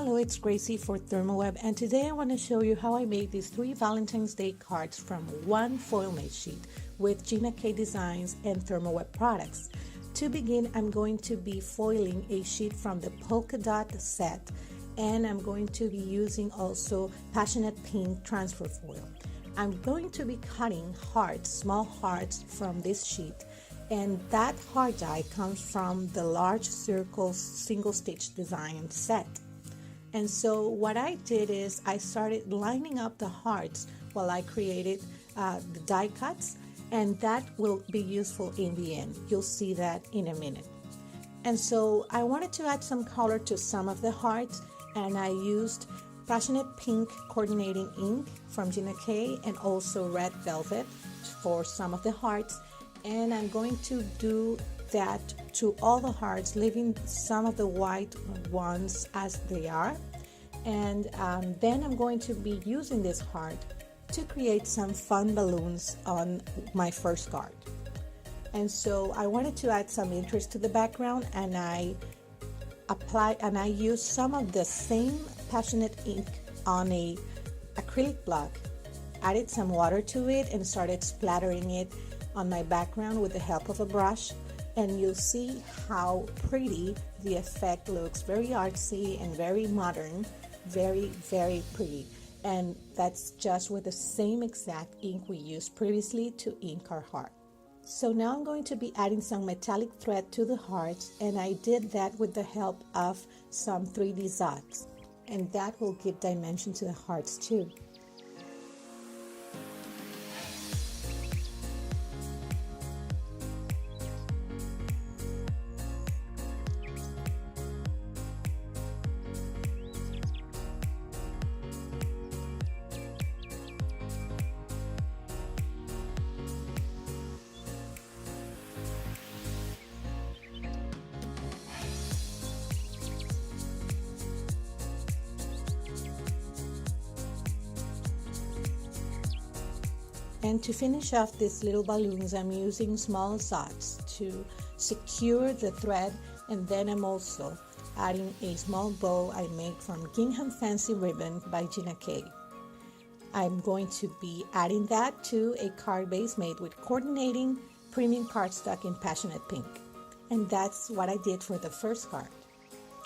Hello, it's Gracie for Therm O Web, and today I want to show you how I made these 3 Valentine's Day cards from one foil made sheet with Gina Designs and Therm O Web products. To begin, I'm going to be foiling a sheet from the polka dot set, and I'm going to be using also passionate pink transfer foil. I'm going to be cutting hearts, small hearts from this sheet, and that heart die comes from the large circle single stitch design set. And so what I did is I started lining up the hearts while I created the die cuts, and that will be useful in the end. You'll see that in a minute. And so I wanted to add some color to some of the hearts, and I used passionate pink coordinating ink from Gina and also red velvet for some of the hearts. And I'm going to do that to all the hearts, leaving some of the white ones as they are. And then I'm going to be using this heart to create some fun balloons on my first card. And so I wanted to add some interest to the background, and I used some of the same passionate ink on a acrylic block, added some water to it, and started splattering it on my background with the help of a brush. And you'll see how pretty the effect looks. Very artsy and very modern, very, very pretty. And that's just with the same exact ink we used previously to ink our heart. So now I'm going to be adding some metallic thread to the hearts, and I did that with the help of some 3D dots, and that will give dimension to the hearts too. And to finish off these little balloons, I'm using small dots to secure the thread, and then I'm also adding a small bow I made from Gingham Fancy Ribbon by Gina K. I'm going to be adding that to a card base made with coordinating premium cardstock in passionate pink. And that's what I did for the first card.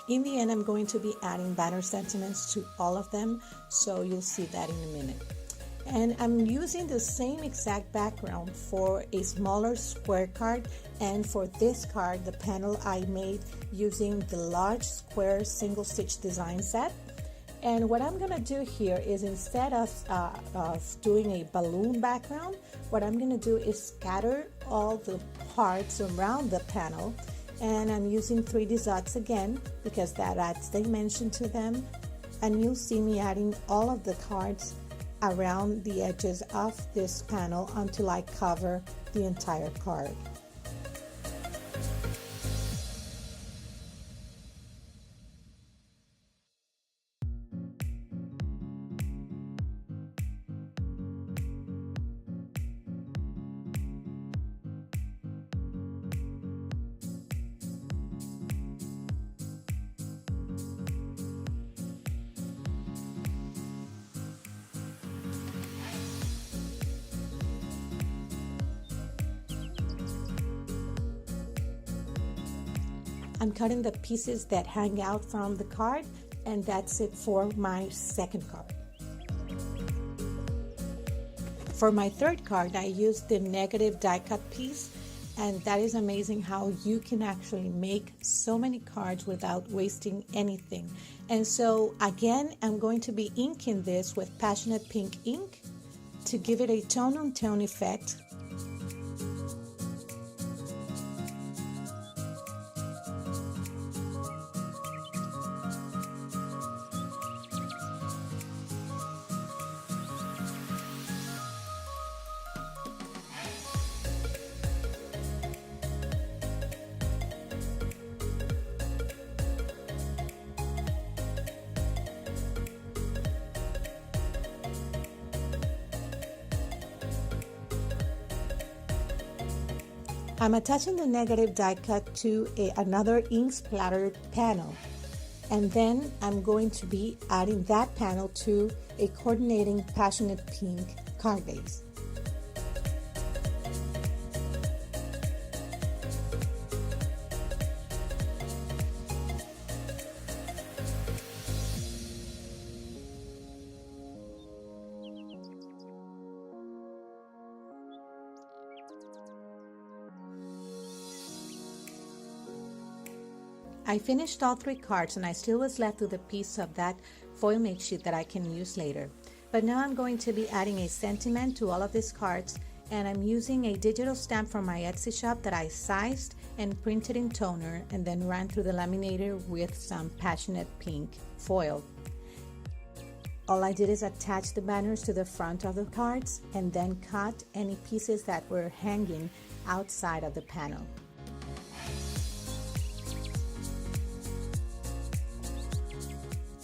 In the end, I'm going to be adding banner sentiments to all of them, so you'll see that in a minute. And I'm using the same exact background for a smaller square card, and for this card the panel I made using the large square single stitch design set. And what I'm gonna do here is, instead of doing a balloon background, what I'm gonna do is scatter all the hearts around the panel, and I'm using 3D dots again because that adds dimension to them. And you'll see me adding all of the cards around the edges of this panel until I cover the entire card. I'm cutting the pieces that hang out from the card, and that's it for my second card. For my third card, I used the negative die cut piece, and that is amazing how you can actually make so many cards without wasting anything. And so again, I'm going to be inking this with passionate pink ink to give it a tone-on-tone effect. I'm attaching the negative die cut to another ink splattered panel. And then I'm going to be adding that panel to a coordinating passionate pink card base. I finished all 3 cards and I still was left with a piece of that foil makesheet that I can use later. But now I'm going to be adding a sentiment to all of these cards, and I'm using a digital stamp from my Etsy shop that I sized and printed in toner and then ran through the laminator with some passionate pink foil. All I did is attach the banners to the front of the cards and then cut any pieces that were hanging outside of the panel.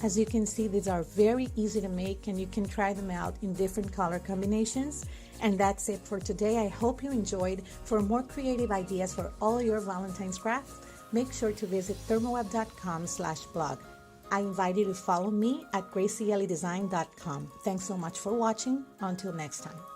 As you can see, these are very easy to make and you can try them out in different color combinations. And that's it for today. I hope you enjoyed. For more creative ideas for all your Valentine's crafts, make sure to visit thermoweb.com/blog. I invite you to follow me at gracielliedesign.com. Thanks so much for watching. Until next time.